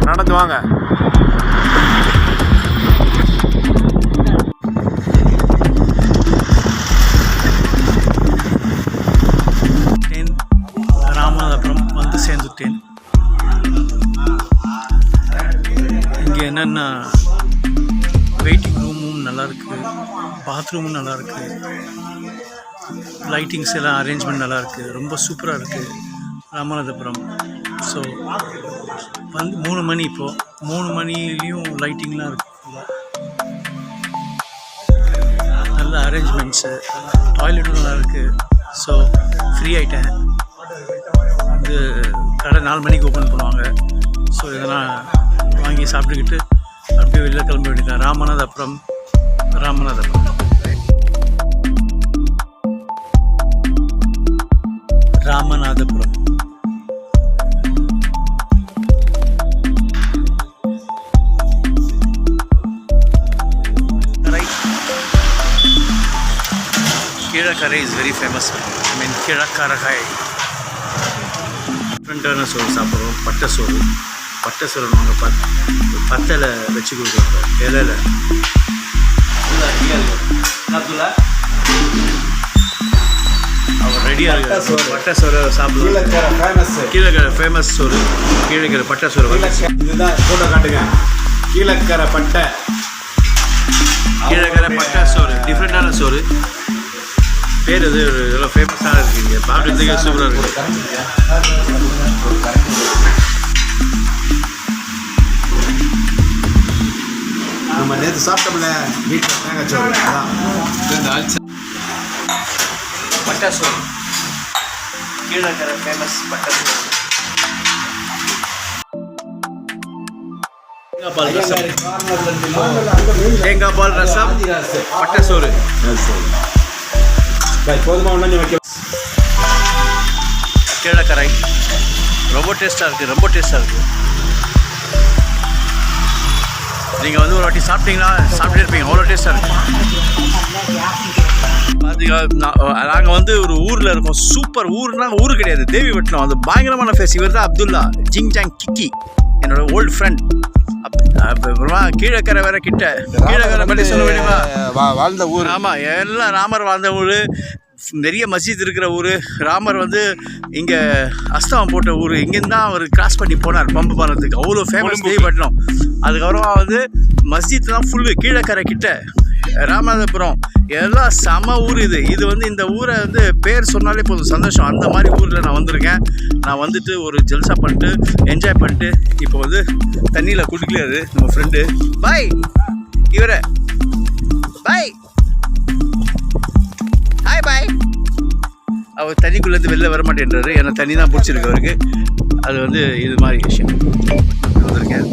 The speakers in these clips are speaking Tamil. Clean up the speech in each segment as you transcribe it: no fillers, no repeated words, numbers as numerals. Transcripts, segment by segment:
நடந்து வாங்க. ராமநாதபுரம் வந்து சேர்ந்துட்டேன். இங்கே என்னென்ன வெயிட்டிங் ரூமும் நல்லாயிருக்கு, பாத்ரூமும் நல்லாயிருக்கு, லைட்டிங்ஸ் எல்லாம் அரேஞ்ச்மெண்ட் நல்லாயிருக்கு, ரொம்ப சூப்பராக இருக்குது ராமநாதபுரம். ஸோ வந்து 3 மணி, இப்போது 3 மணிலேயும் லைட்டிங்லாம் இருக்குது. நல்ல அரேஞ்ச்மெண்ட்ஸு, டாய்லெட்டும் நல்லா இருக்குது. ஸோ ஃப்ரீ ஆகிட்டேன். இது கடை 4 மணிக்கு ஓப்பன் பண்ணுவாங்க. ஸோ இதெல்லாம் வாங்கி சாப்பிட்டுக்கிட்டு அப்படியே வெளில கிளம்ப வேண்டியதான். Ramanathapuram Kilakarai is very famous. I mean கீழக்கரகாய். டிஃப்ரெண்ட்டான சோறு சாப்பிட்றோம். பட்டை சோறு நாங்கள் பத்தையில் வச்சு கொடுக்குறோம், இலையில். அவர் ரெடியாக இருக்கார். பட்டை சோறு சாப்பிடுவோம். கீழக்கரை ஃபேமஸ் சோறு, கீழக்கரை பட்டை சோறு. இதுதான் ஃபோட்டோ காட்டுங்க. கீழக்கரை பட்டை சோறு, டிஃப்ரெண்ட்டான சோறு. பேர் இது எவ்வளோ ஃபேமஸாக இருக்குங்க. பார்க்குறதுக்கே சூப்பராக இருக்குது. நம்ம நேற்று சாப்பிட்டோம்ல வீட்டில் தேங்காய் சோறு, அதான் பட்டை சோறு. கீழக்கரை ஃபேமஸ் பட்டை சோறு. தேங்காய் பால் ரசம், பட்டை சோறு. கீழக்கரை ரொம்ப டேஸ்ட்டாக இருக்குது. நீங்கள் வந்து ஒரு வாட்டி சாப்பிட்டே இருப்பீங்க, அவ்வளோ டேஸ்ட்டாக இருக்குது. நாங்கள் வந்து ஒரு ஊரில் இருக்கோம். சூப்பர் ஊர்னா ஊரு கிடையாது, தேவிப்பட்டினம். அது பயங்கரமான ஃபேஸ். இவர் தான் அப்துல்லா ஜிங் ஜாங் கிக்கி, என்னோட ஓல்டு ஃப்ரெண்ட். அப்புறமா கீழக்கரை வேற கிட்ட. கீழக்கரை பற்றி சொல்ல வேண்டியமா? வாழ்ந்த ஊர். ஆமாம், எல்லாம் ராமர் வாழ்ந்த ஊர், நிறைய மஸ்ஜித் இருக்கிற ஊர். ராமர் வந்து இங்கே அஸ்தவம் போட்ட ஊர். இங்கேருந்து தான் அவர் கிராஸ் பண்ணி போனார் பம்பு பாலத்துக்கு. அவ்வளோ ஃபேமஸ் தேவிப்பட்டினம். அதுக்கப்புறமா வந்து மஸ்ஜித் தான் ஃபுல்லு. கீழக்கரை கிட்ட ராமநாதபுரம் எல்லாம் செம ஊர். இது வந்து இந்த ஊரை வந்து பேர் சொன்னாலே போதும் சந்தோஷம். அந்த மாதிரி ஊரில் நான் வந்திருக்கேன். நான் வந்துட்டு ஒரு ஜல்சா பண்ணிட்டு என்ஜாய் பண்ணிட்டு இப்போ வந்து தண்ணியில் குடிக்கலையாது நம்ம ஃப்ரெண்டு. பாய் இவரை பாய் ஹாய் பாய். அவர் தண்ணிக்குள்ளேருந்து வெளில வர மாட்டேன்றாரு. ஏன்னா தண்ணி தான் பிடிச்சிருக்கு அவருக்கு. அது வந்து இது மாதிரி விஷயம் வந்திருக்கேன்.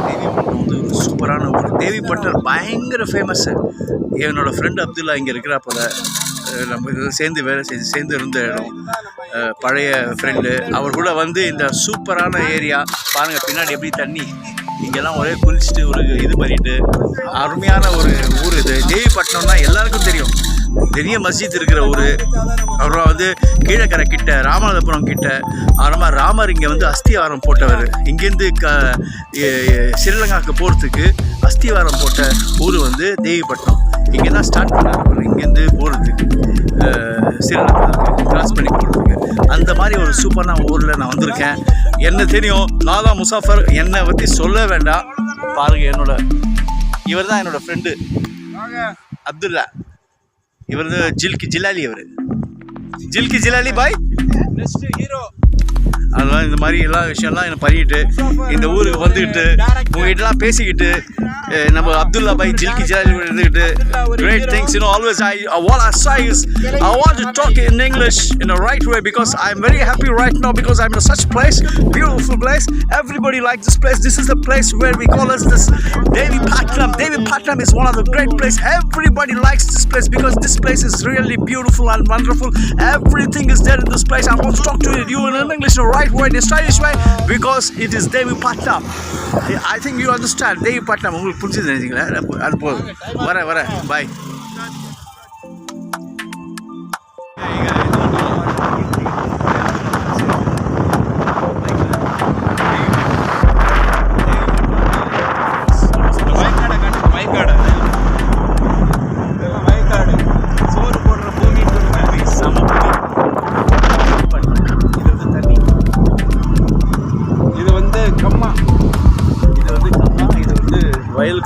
தேவிப்பட்டினம் வந்து ஒரு சூப்பரான ஊர். தேவிப்பட்டினம் பயங்கர ஃபேமஸ்ஸு. என்னோடய ஃப்ரெண்டு அப்துல்லா இங்கே இருக்கிறா போல. நம்ம இதில் சேர்ந்து வேலை சேர்ந்து இருந்த இடம். பழைய ஃப்ரெண்டு. அவர் கூட வந்து இந்த சூப்பரான ஏரியா பாருங்கள். பின்னாடி எப்படி தண்ணி, இங்கெல்லாம் ஒரே குளிச்சுட்டு ஒரு இது பண்ணிட்டு அருமையான ஒரு ஊர் இது. தேவிப்பட்டினம்னா எல்லாருக்கும் தெரியும், பெரிய மஸ்ஜித் இருக்கிற ஊர். அப்புறம் வந்து கீழக்கரை கிட்ட, ராமநாதபுரம் கிட்ட. அப்புறமா ராமர் இங்கே வந்து அஸ்திவாரம் போட்டவர். இங்கேருந்து ஸ்ரீலங்காவுக்கு போகிறதுக்கு அஸ்திவாரம் போட்ட ஊர் வந்து தேவிப்பட்டினம். இங்கே தான் ஸ்டார்ட் பண்ணார் இங்கேருந்து போகிறதுக்கு, ஸ்ரீலங்காவுக்கு கிராஸ் பண்ணி போகிறதுக்கு. அந்த மாதிரி ஒரு சூப்பரான ஊரில் நான் வந்திருக்கேன். என்ன தெரியும், நான் தான் முசாஃபர். என்னை பற்றி சொல்ல வேண்டாம். பாருங்கள், இவர் தான் என்னோடய ஃப்ரெண்டு அப்துல்லா. இவர் ஜில்கி ஜிலாலி. அவர் ஜில்கி ஜிலாலி பாய், நெக்ஸ்ட் ஹீரோ. அதெல்லாம் இந்த மாதிரி எல்லா விஷயம்லாம் என்ன பண்ணிட்டு இந்த ஊருக்கு வந்துக்கிட்டு உங்ககிட்டலாம் பேசிக்கிட்டு நம்ம அப்துல்லா பாய் ஜில்கி ஜிலாலி இருந்துக்கிட்டு great things, you know. Always what I say is I want to talk in English in a right way because I'm very happy right now because I'm in such place, beautiful place. Everybody likes this place. This is the place where we call us this Devipatnam. Devipatnam is one of the great place. Everybody likes this place because this place is really beautiful and wonderful. Everything is there in this place. I want to talk to you in English in a right way, in a stylish way because it is Devipatnam. I think you understand Devipatnam. உங்களுக்கு புரிஞ்சது நினைச்சிங்களா? அது போதும். வர பாய்.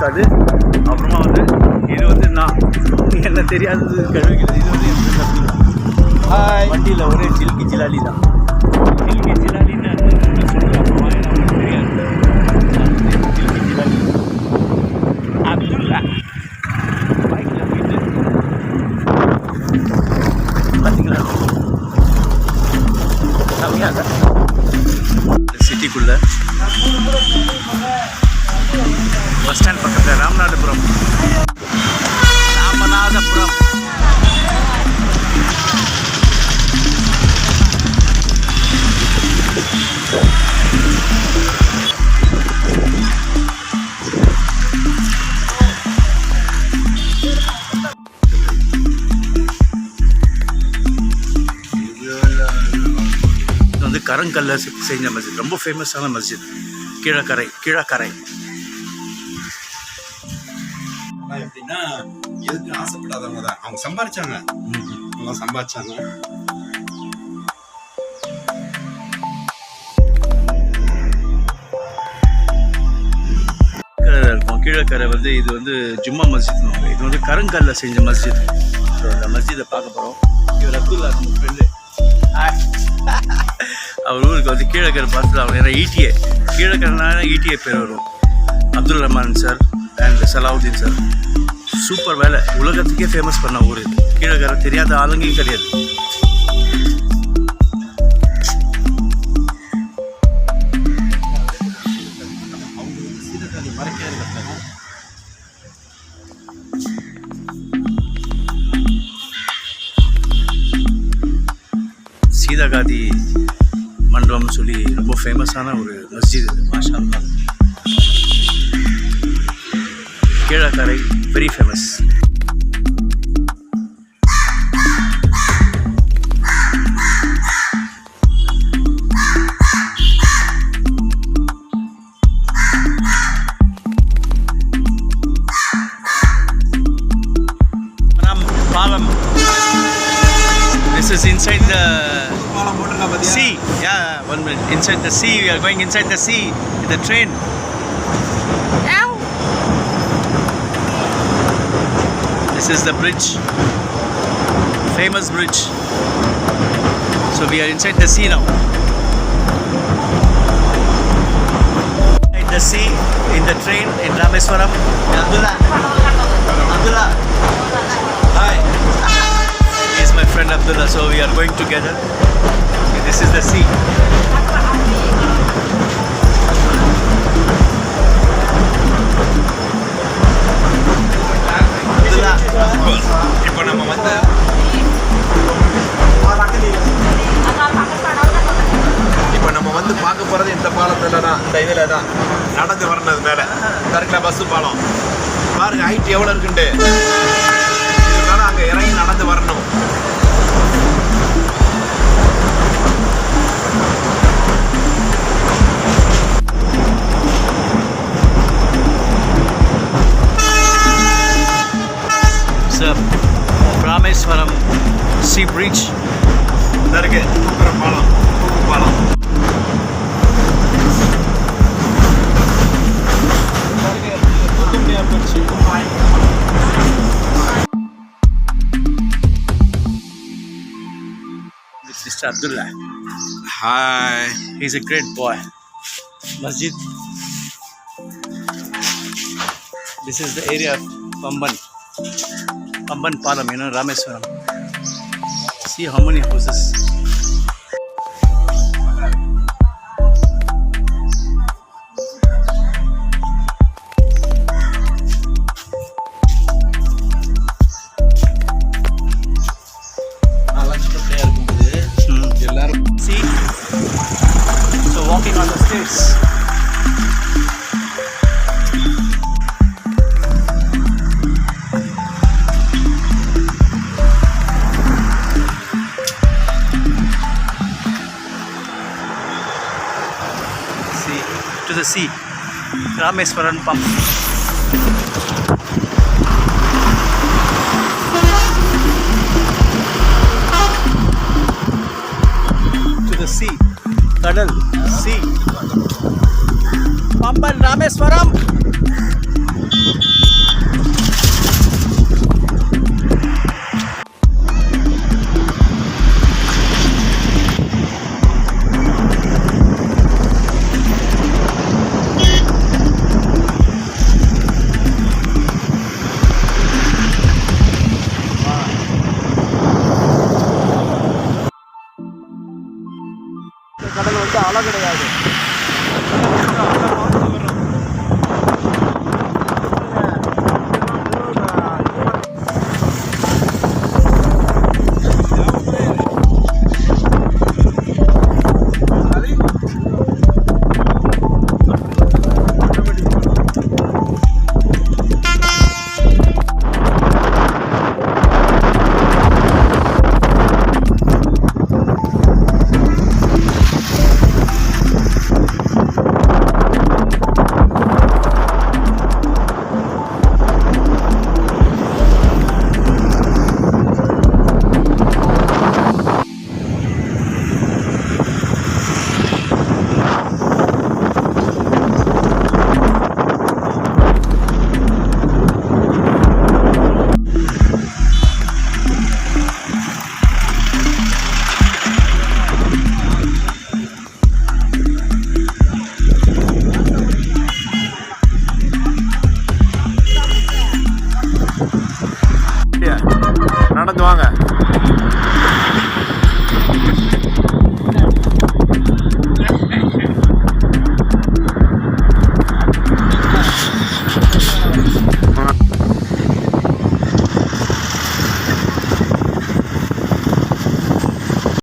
இருக்காது. அப்புறமா வந்து இது வந்து நான் என்ன தெரியாதது கழுவிக்கிறது. இது வந்து என் friend அப்துல்லா. வண்டியில் ஒரே சில்கி ஜிலாலி தான். சில்கி ஜிலாலின்னு சொல்லுவாங்க. அப்புறமா எனக்கு தெரியாது. சில்கி ஜிலாலி அப்துல்லா பைக்கில் போயிட்டு பார்த்தீங்களா கம்மியாக சிட்டிக்குள்ளே பஸ் ஸ்டாண்ட் பக்கத்தில் ராமநாதபுரம். இது வந்து கரங்கல்ல செஞ்ச மஸ்ஜித், ரொம்ப ஃபேமஸான மஸ்ஜித். கீழக்கரை எப்படின்னா எதுக்கு ஆசைப்படாதவங்க தான். அவங்க சம்பாதிச்சாங்க, சம்பாதிச்சாங்க. இருக்கும் கீழக்கரை வந்து இது வந்து ஜும்மா மஸ்ஜித். இது வந்து கருங்கல்ல செஞ்ச மஸ்ஜித். ஸோ அந்த மஸ்ஜிதை பார்க்க போகிறோம். இவர் அப்துல்லா நம்ம ஃப்ரெண்டு. அவர் ஊருக்கு வந்து கீழக்கரை பார்த்து அவர் ஏன்னா ஈட்டிஏ கீழக்கரைனால ஈட்டிஏ பேர் வரும். Abdul Rahman sir and Salahuddin sir super வேலை. உலகத்துக்கே ஃபேமஸ் பண்ண ஊர் இது. கீழக்கரை தெரியாத ஆளுங்கையும் கிடையாது. சீதாகாதி மண்டபம்னு சொல்லி ரொம்ப ஃபேமஸான ஒரு மஸ்ஜித் இது. மாஷா அல்லாஹ். Kilakarai very famous. Palam. This is inside the sea. Yeah, 1 minute. Inside the sea. We are going inside the sea in the train. This is the bridge. Famous bridge. So we are inside the sea now. Inside the sea in the train in Rameswaram. Abdullah. Hi. He is my friend Abdullah. So we are going together. Okay, this is the sea. Abdullah. இப்போ நம்ம வந்து பார்க்க போகிறது இந்த பாலத்தில் தான், இந்த இதில் தான் நடந்து வரணும். மேலே கரெக்டாக பஸ்ஸு பாலம் பாருங்க, ஹைட் எவ்வளோ இருக்குன்ட்டு. இதனால அங்கே இறங்கி நடந்து வரணும். Rameswaram sea bridge. இருக்கு பாலம், பாலம். Mr. Abdullah. Hi. He's a great boy. Masjid. This is the area of Pamban Palam, you know, Rameswaram. See how many houses. See? So walking on the stairs. See, to the sea. Rameswaram Pump. The sea, Kadal, sea, Pamban, Rameswaram.